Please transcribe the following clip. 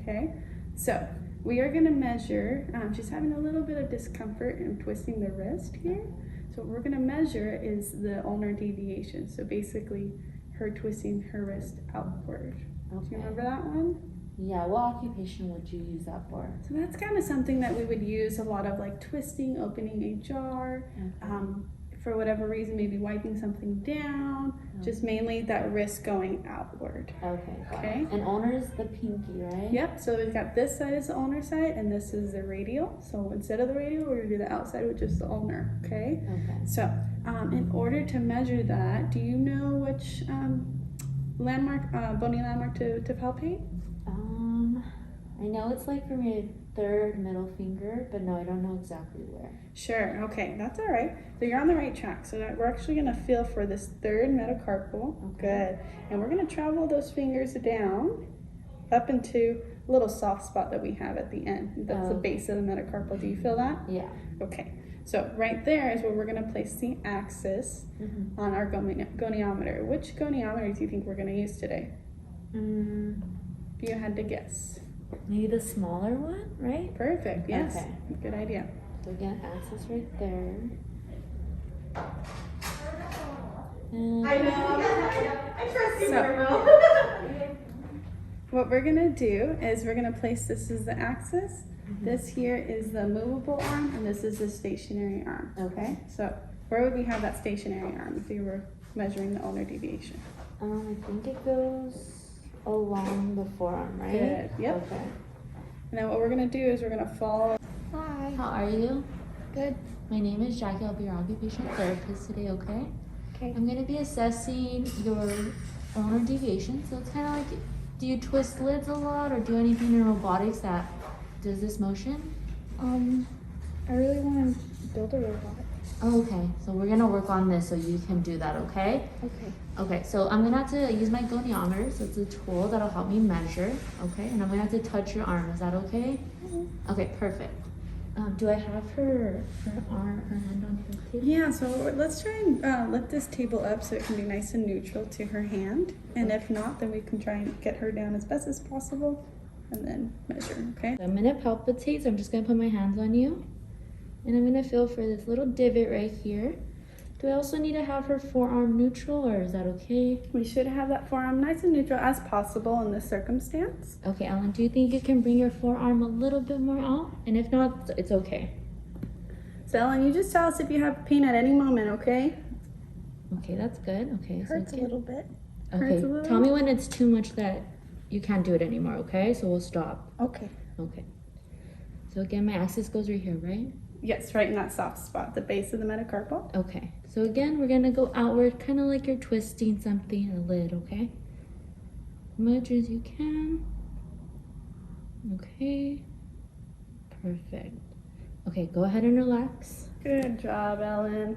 Okay, so we are gonna measure, she's having a little bit of discomfort in twisting the wrist here. So what we're gonna measure is the ulnar deviation. So basically her twisting her wrist outward. Okay. Do you remember that one? Yeah, what occupation would you use that for? So that's kind of something that we would use a lot of, like twisting, opening a jar, Okay. for whatever reason, maybe wiping something down, just mainly that wrist going outward. Okay. Okay. And ulnar is the pinky, right? Yep, so we've got this side is the ulnar side and this is the radial. So instead of the radial, we're gonna do the outside, which is the ulnar, okay? Okay. So in order to measure that, do you know which landmark, bony landmark to palpate? I know it's like from your third middle finger, but no, I don't know exactly where. Sure, okay, that's all right. So you're on the right track. So that we're actually gonna feel for this third metacarpal. Okay. Good. And we're gonna travel those fingers down up into a little soft spot that we have at the end. That's the base of the metacarpal. Do you feel that? Yeah. Okay. So right there is where we're gonna place the axis on our goniometer. Which goniometer do you think we're gonna use today? If you had to guess. Maybe the smaller one, right? Perfect, yes. Okay. Good idea. So again, axis right there. And I know. I trust you, So- Margot. What we're gonna do is we're gonna place this as the axis. This here is the movable arm, and this is the stationary arm. Okay. So where would we have that stationary arm if we were measuring the ulnar deviation? I think it goes along the forearm, right? Good. Yep. Okay. And then what we're gonna do is we're gonna follow. Hi. How are you? Good. My name is Jackie. I'll be your occupational therapist today, okay? Okay. I'm going to be assessing your ulnar deviation. So it's kind of like, do you twist lids a lot or do anything in robotics that does this motion? I really want to build a robot. Oh, okay. So we're going to work on this so you can do that, okay? Okay. Okay, so I'm going to have to use my goniometer. So it's a tool that'll help me measure, okay? And I'm going to have to touch your arm. Is that okay? Okay, perfect. Do I have her arm, her hand on her table? Yeah, so let's try and lift this table up so it can be nice and neutral to her hand. And if not, then we can try and get her down as best as possible and then measure, okay? So I'm gonna palpitate, so I'm just gonna put my hands on you. And I'm gonna feel for this little divot right here. Do I also need to have her forearm neutral or is that okay? We should have that forearm nice and neutral as possible in this circumstance. Okay, Ellen, do you think you can bring your forearm a little bit more out? And if not, it's okay. So Ellen, you just tell us if you have pain at any moment, okay? Okay, that's good. Okay, so Hurts it's a little bit. okay. Hurts a little? Tell me when it's too much that you can't do it anymore, okay? So we'll stop. Okay. Okay. So again, my axis goes right here, right? Yes, right in that soft spot, the base of the metacarpal. Okay, so again, we're gonna go outward, kind of like you're twisting something in a lid, okay? Much as you can. Okay, perfect. Okay, go ahead and relax. Good job, Ellen.